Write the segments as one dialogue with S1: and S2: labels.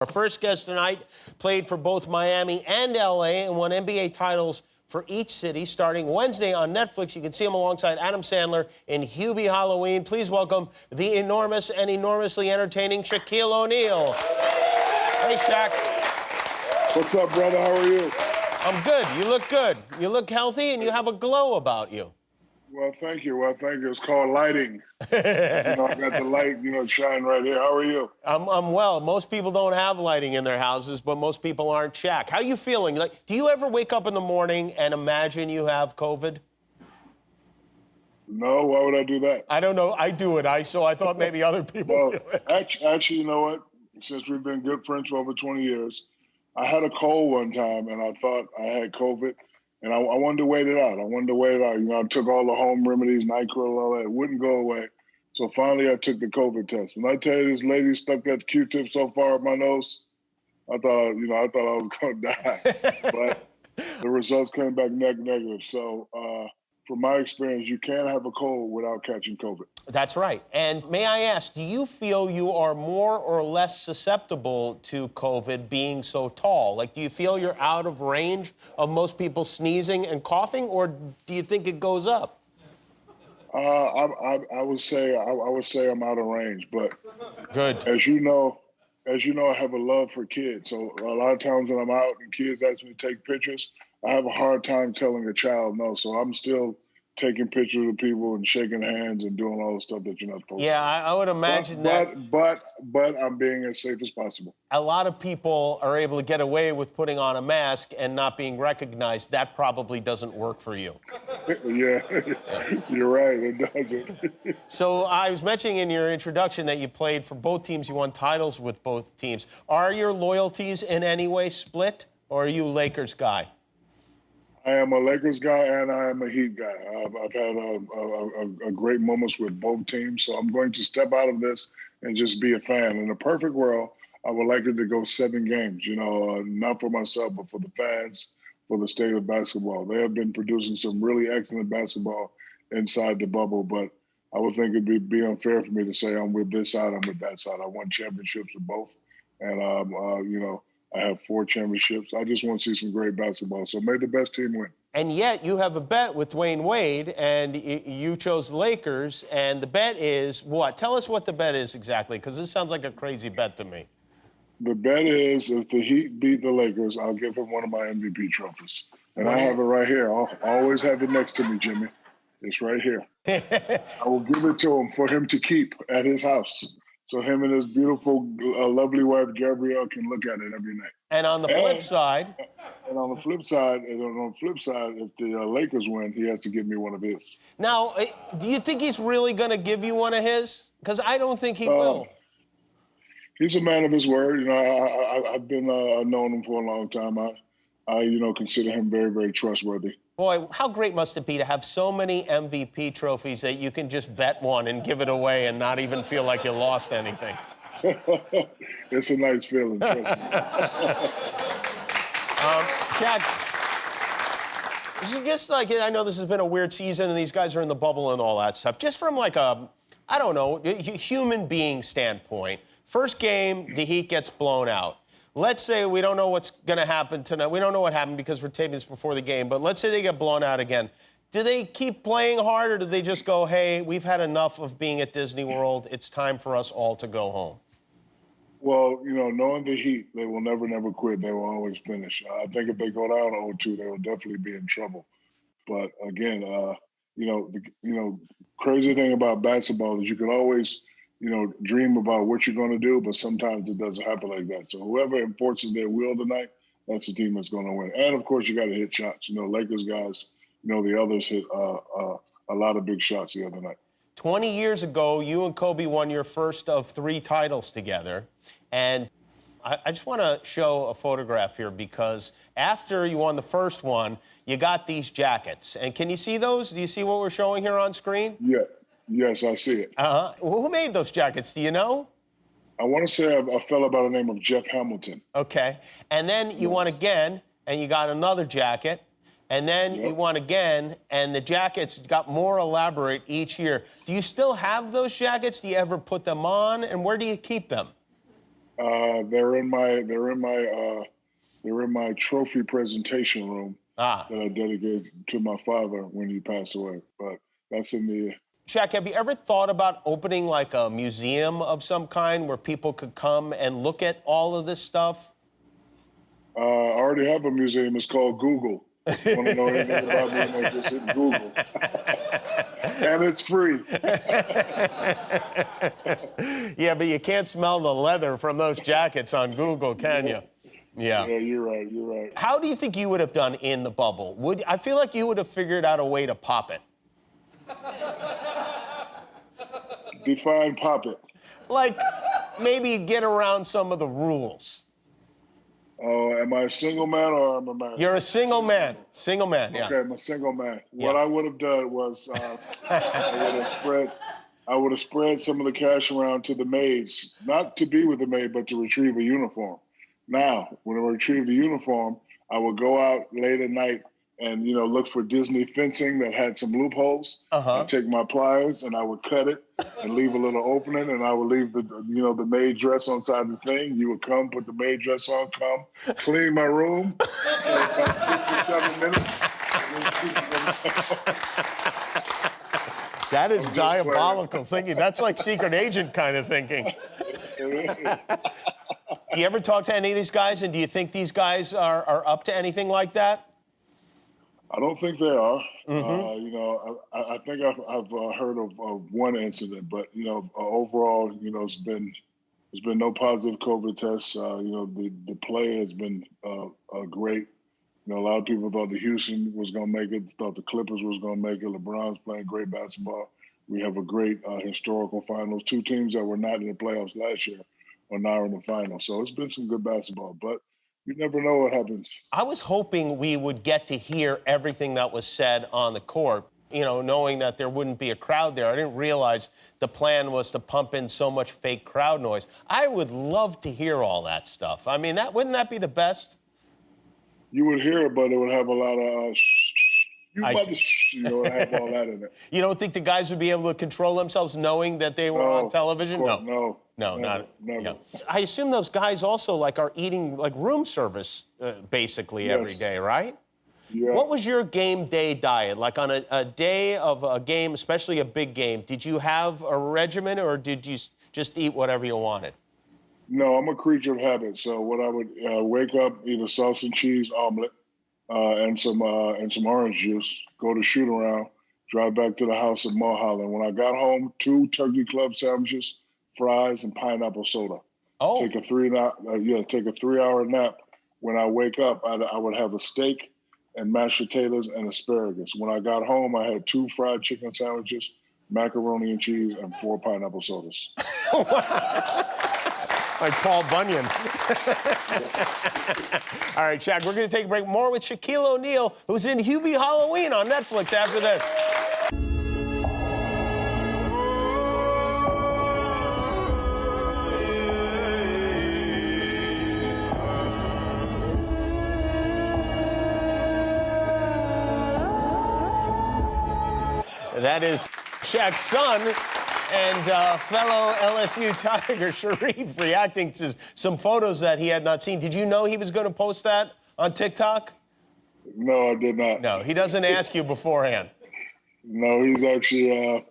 S1: Our first guest tonight played for both Miami and L.A. and won NBA titles for each city. Starting Wednesday on Netflix, you can see him alongside Adam Sandler in Hubie Halloween. Please welcome the enormous and enormously entertaining Shaquille O'Neal. Hey, Shaq.
S2: What's up, brother? How are you?
S1: I'm good. You look good. You look healthy, and you have a glow about you.
S2: Well, thank you. It's called lighting. I got the light, shine right here. How are you?
S1: I'm well. Most people don't have lighting in their houses, but most people aren't. Shaq, how are you feeling? Like, do you ever wake up in the morning and imagine you have COVID?
S2: No, why would I do that?
S1: I don't know. I do it. So I thought maybe other people do it.
S2: Actually, you know what? Since we've been good friends for over 20 years, I had a cold one time, and I thought I had COVID. And I wanted to wait it out. I took all the home remedies, NyQuil, all that. It wouldn't go away. So finally, I took the COVID test. When I tell you this lady stuck that Q-tip so far up my nose, I thought I was going to die. But the results came back negative. So from my experience, you can't have a cold without catching COVID.
S1: That's right. And may I ask, do you feel you are more or less susceptible to COVID being so tall? Like, do you feel you're out of range of most people sneezing and coughing, or do you think it goes up?
S2: I would say I'm out of range, but
S1: good.
S2: As you know, I have a love for kids. So a lot of times when I'm out and kids ask me to take pictures, I have a hard time telling a child no. So I'm still taking pictures of people and shaking hands and doing all the stuff that you're not supposed to.
S1: Yeah, I would imagine that.
S2: But I'm being as safe as possible.
S1: A lot of people are able to get away with putting on a mask and not being recognized. That probably doesn't work for you.
S2: Yeah, you're right. It doesn't.
S1: So I was mentioning in your introduction that you played for both teams. You won titles with both teams. Are your loyalties in any way split, or are you a Lakers guy?
S2: I am a Lakers guy and I am a Heat guy. I've had a great moments with both teams, so I'm going to step out of this and just be a fan. In a perfect world, I would like it to go 7 games, not for myself, but for the fans, for the state of basketball. They have been producing some really excellent basketball inside the bubble, but I would think it'd be unfair for me to say I'm with this side, I'm with that side. I won championships with both, and I have 4 championships. I just want to see some great basketball. So may the best team win.
S1: And yet you have a bet with Dwayne Wade, and you chose the Lakers, and the bet is what? Tell us what the bet is exactly, because this sounds like a crazy bet to me.
S2: The bet is if the Heat beat the Lakers, I'll give him one of my MVP trophies. And I have it right here. I'll always have it next to me, Jimmy. It's right here. I will give it to him for him to keep at his house. So him and his beautiful, lovely wife, Gabrielle, can look at it every night.
S1: And on the flip side...
S2: on the flip side, if the Lakers win, he has to give me one of his.
S1: Now, do you think he's really going to give you one of his? Because I don't think he will.
S2: He's a man of his word. I've been known him for a long time. I consider him very, very trustworthy.
S1: Boy, how great must it be to have so many MVP trophies that you can just bet one and give it away and not even feel like you lost anything?
S2: It's a nice feeling, trust me.
S1: Shaq, this is just like, I know this has been a weird season and these guys are in the bubble and all that stuff. Just from like a, I don't know, human being standpoint, first game, the Heat gets blown out. Let's say we don't know what's going to happen tonight. We don't know what happened because we're taping this before the game, but let's say they get blown out again. Do they keep playing hard, or do they just go, hey, we've had enough of being at Disney World. It's time for us all to go home?
S2: Well, knowing the Heat, they will never quit. They will always finish. I think if they go down 0-2, they will definitely be in trouble. But again, the crazy thing about basketball is you can always, dream about what you're going to do, but sometimes it doesn't happen like that. So whoever enforces their will tonight, that's the team that's going to win. And of course, you got to hit shots. Lakers guys, the others hit a lot of big shots the other night.
S1: 20 years ago, you and Kobe won your first of 3 titles together. And I just want to show a photograph here because after you won the first one, you got these jackets. And can you see those? Do you see what we're showing here on screen?
S2: Yeah. Yes, I see it.
S1: Uh-huh. Who made those jackets? Do you know?
S2: I want to say a fellow by the name of Jeff Hamilton.
S1: Okay. And then you won again, and you got another jacket. And then you won again, and the jackets got more elaborate each year. Do you still have those jackets? Do you ever put them on? And where do you keep them?
S2: They're in my trophy presentation room
S1: Ah.
S2: that I dedicated to my father when he passed away. But that's in the.
S1: Shaq, have you ever thought about opening like a museum of some kind where people could come and look at all of this stuff?
S2: I already have a museum. It's called Google. If you want to know anything about me, then just hit Google. And it's free.
S1: Yeah, but you can't smell the leather from those jackets on Google, can you? Yeah.
S2: Yeah, you're right. You're right.
S1: How do you think you would have done in the bubble? I feel like you would have figured out a way to pop it.
S2: Define pop it.
S1: Like maybe get around some of the rules.
S2: Oh, am I a single man or am I married?
S1: You're a single man. Single man, yeah.
S2: Okay, I'm a single man.
S1: Yeah.
S2: What I would have done was I would have spread some of the cash around to the maids, not to be with the maid, but to retrieve a uniform. Now, when I retrieve the uniform, I would go out late at night and look for Disney fencing that had some loopholes. I'd take my pliers and I would cut it and leave a little opening, and I would leave the maid dress on side of the thing. You would come, put the maid dress on, clean my room for about 6 or 7 minutes.
S1: That is diabolical thinking. That's like secret agent kind of thinking. Do you ever talk to any of these guys, and do you think these guys are up to anything like that?
S2: I don't think they are. I think I've heard of one incident, but overall, it's been no positive COVID tests. The play has been great. A lot of people thought the Houston was going to make it, thought the Clippers was going to make it. LeBron's playing great basketball. We have a great historical finals. 2 teams that were not in the playoffs last year are now in the finals. So it's been some good basketball, but you never know what happens.
S1: I was hoping we would get to hear everything that was said on the court, knowing that there wouldn't be a crowd there. I didn't realize the plan was to pump in so much fake crowd noise. I would love to hear all that stuff. I mean, wouldn't that be the best?
S2: You would hear it, but it would have a lot of have all that in it.
S1: You don't think the guys would be able to control themselves knowing that they were on television?
S2: No,
S1: never.
S2: Yeah.
S1: I assume those guys also are eating room service basically every day, right?
S2: Yeah.
S1: What was your game day diet? Like on a day of a game, especially a big game, did you have a regimen or did you just eat whatever you wanted?
S2: No, I'm a creature of habit. So what I would wake up, eat a sausage and cheese omelet and some orange juice, go to shoot around, drive back to the house at Mulholland. When I got home, 2 turkey club sandwiches, fries, and pineapple soda.
S1: Oh.
S2: Take a 3-hour nap. When I wake up, I would have a steak and mashed potatoes and asparagus. When I got home, I had 2 fried chicken sandwiches, macaroni and cheese, and 4 pineapple sodas.
S1: Like Paul Bunyan. All right, Shaq, we're going to take a break. More with Shaquille O'Neal, who's in Hubie Halloween on Netflix after this. That is Shaq's son and fellow LSU Tiger Sharif reacting to some photos that he had not seen. Did you know he was going to post that on TikTok?
S2: No, I did not.
S1: No, he doesn't ask you beforehand.
S2: No, he's actually an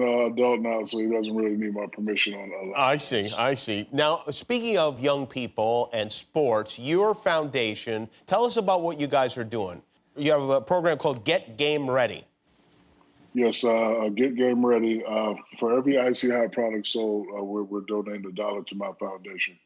S2: adult now, so he doesn't really need my permission on that.
S1: I see. Now, speaking of young people and sports, your foundation, tell us about what you guys are doing. You have a program called Get Game Ready.
S2: Yes, Get Game Ready. For every Icy Hot product sold, we're donating $1 to my foundation.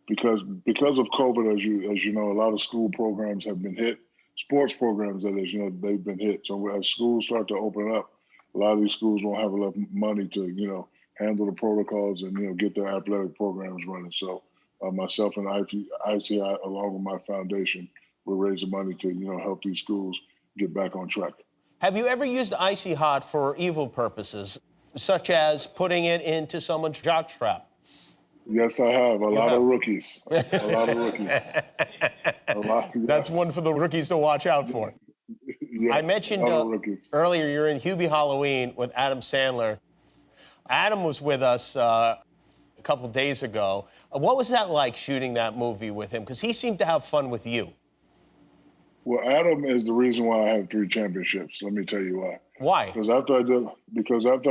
S2: Because of COVID, as you know, a lot of school programs have been hit. Sports programs, that is, they've been hit. So as schools start to open up, a lot of these schools won't have enough money to, handle the protocols and, get their athletic programs running. So myself and ICI, along with my foundation, we're raising money to, help these schools get back on track.
S1: Have you ever used Icy Hot for evil purposes, such as putting it into someone's jockstrap?
S2: Yes, I have. A lot of rookies.
S1: That's one for the rookies to watch out for.
S2: Yes,
S1: I mentioned earlier you're in Hubie Halloween with Adam Sandler. Adam was with us a couple days ago. What was that like shooting that movie with him? Because he seemed to have fun with you.
S2: Well, Adam is the reason why I have 3 championships. Let me tell you why.
S1: Why?
S2: Because after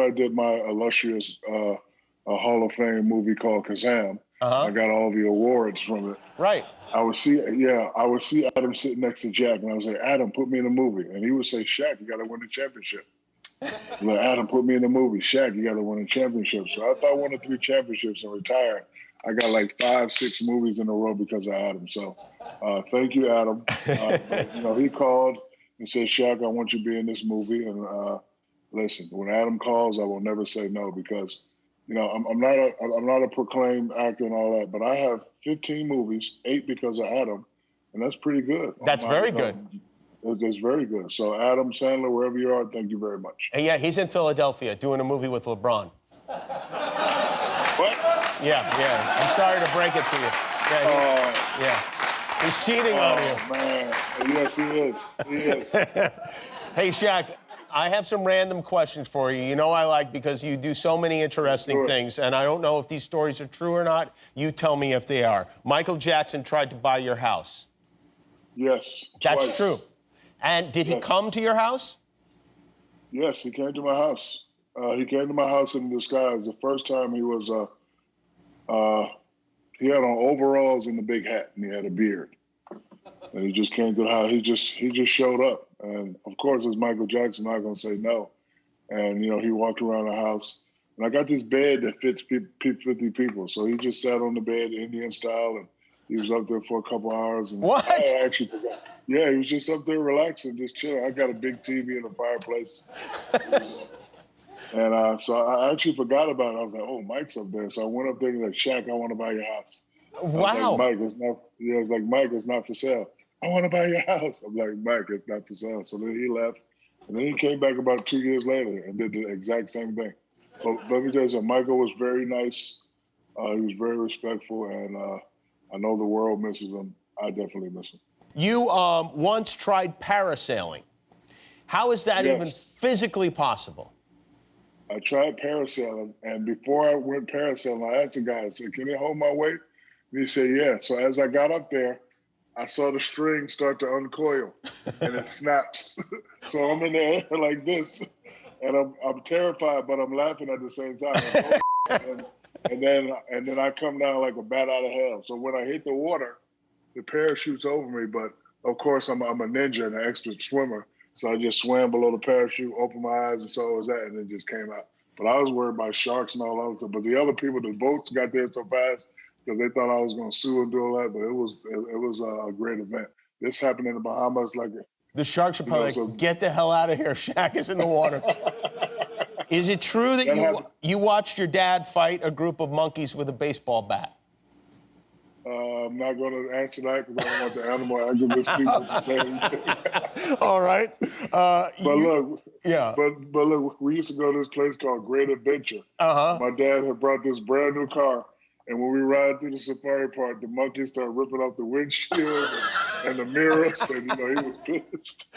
S2: I did my illustrious Hall of Fame movie called Kazam, I got all the awards from it.
S1: Right.
S2: I would see Adam sitting next to Jack, and I would say, Adam, put me in a movie. And he would say, Shaq, you got to win the championship. Like, Adam, put me in a movie. Shaq, you got to win a championship. So after I won the 3 championships and retired, I got like 5, 6 movies in a row because of Adam. So thank you, Adam. But, he called and said, Shaq, I want you to be in this movie. And listen, when Adam calls, I will never say no because, I'm not a proclaimed actor and all that, but I have 15 movies, 8 because of Adam, and that's pretty good.
S1: That's very good.
S2: It's very good. So Adam Sandler, wherever you are, thank you very much.
S1: And yeah, he's in Philadelphia doing a movie with LeBron.
S2: What?
S1: Yeah. I'm sorry to break it to you. He's cheating on you.
S2: Oh, man. Yes, he is. He is.
S1: Hey, Shaq, I have some random questions for you. You know I like because you do so many interesting things, and I don't know if these stories are true or not. You tell me if they are. Michael Jackson tried to buy your house.
S2: Yes.
S1: That's
S2: twice.
S1: true. And did he come to your house?
S2: Yes, he came to my house. He came to my house in disguise. The first time he was, he had on overalls and a big hat, and he had a beard. And he just came to the house. He just showed up. And, of course, as Michael Jackson, I'm not going to say no. And, he walked around the house. And I got this bed that fits 50 people. So he just sat on the bed, Indian style, and he was up there for a couple hours. And
S1: what?
S2: I actually forgot. Yeah, he was just up there relaxing, just chilling. I got a big TV in the fireplace. And so I actually forgot about it. I was like, oh, Mike's up there. So I went up there and like, Shaq, I want to buy your house.
S1: Wow.
S2: Like, Mike, it's not for sale. I want to buy your house. I'm like, Mike, it's not for sale. So then he left. And then he came back about 2 years later and did the exact same thing. But let me tell you something. Michael was very nice. He was very respectful. And I know the world misses him. I definitely miss him.
S1: You once tried parasailing. How is that even physically possible?
S2: I tried parasailing, and before I went parasailing, I asked the guy, I said, can you hold my weight? And he said, yeah. So as I got up there, I saw the string start to uncoil, and it snaps. So I'm in the air like this, and I'm terrified, but I'm laughing at the same time. and then I come down like a bat out of hell. So when I hit the water, the parachute's over me, but of course I'm a ninja and an expert swimmer. So I just swam below the parachute, opened my eyes, and saw what was that, and it just came out. But I was worried about sharks and all that stuff. But the other people, the boats got there so fast because they thought I was going to sue and do all that. But it was a great event. This happened in the Bahamas.
S1: The sharks are probably get the hell out of here. Shaq is in the water. Is it true that you watched your dad fight a group of monkeys with a baseball bat?
S2: I'm not going to answer that because I don't want the animal activist people to say anything.
S1: All right.
S2: But look, we used to go to this place called Great Adventure. My dad had brought this brand new car, and when we ride through the safari park, the monkeys start ripping off the windshield and the mirrors, and he was pissed.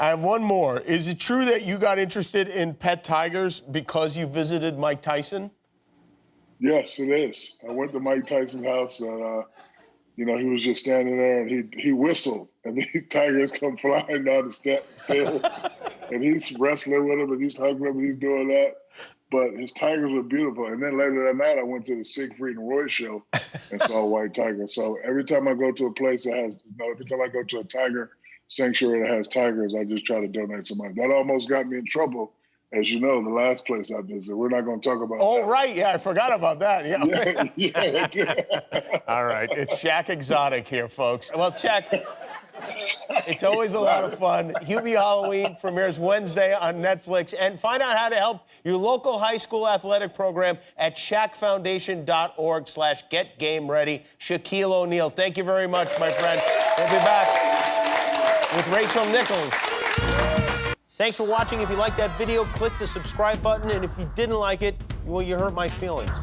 S1: I have one more. Is it true that you got interested in pet tigers because you visited Mike Tyson?
S2: Yes, it is. I went to Mike Tyson's house, and he was just standing there, and he whistled, and the tigers come flying down the stairs, and he's wrestling with him, and he's hugging him, and he's doing that. But his tigers were beautiful. And then later that night, I went to the Siegfried and Roy show and saw a white tiger. So every time I go to a place that has, every time I go to a tiger sanctuary that has tigers, I just try to donate some money. That almost got me in trouble. As you know, the last place I visited. We're not going to talk about that.
S1: Oh, right. Yeah, I forgot about that. Yeah.
S2: Yeah.
S1: All right. It's Shaq Exotic here, folks. Well, Shaq, it's always a lot of fun. Hubie Halloween premieres Wednesday on Netflix. And find out how to help your local high school athletic program at shaqfoundation.org/getgameready. Shaquille O'Neal, thank you very much, my friend. We'll be back with Rachel Nichols. Thanks for watching. If you liked that video, click the subscribe button. And if you didn't like it, well, you hurt my feelings.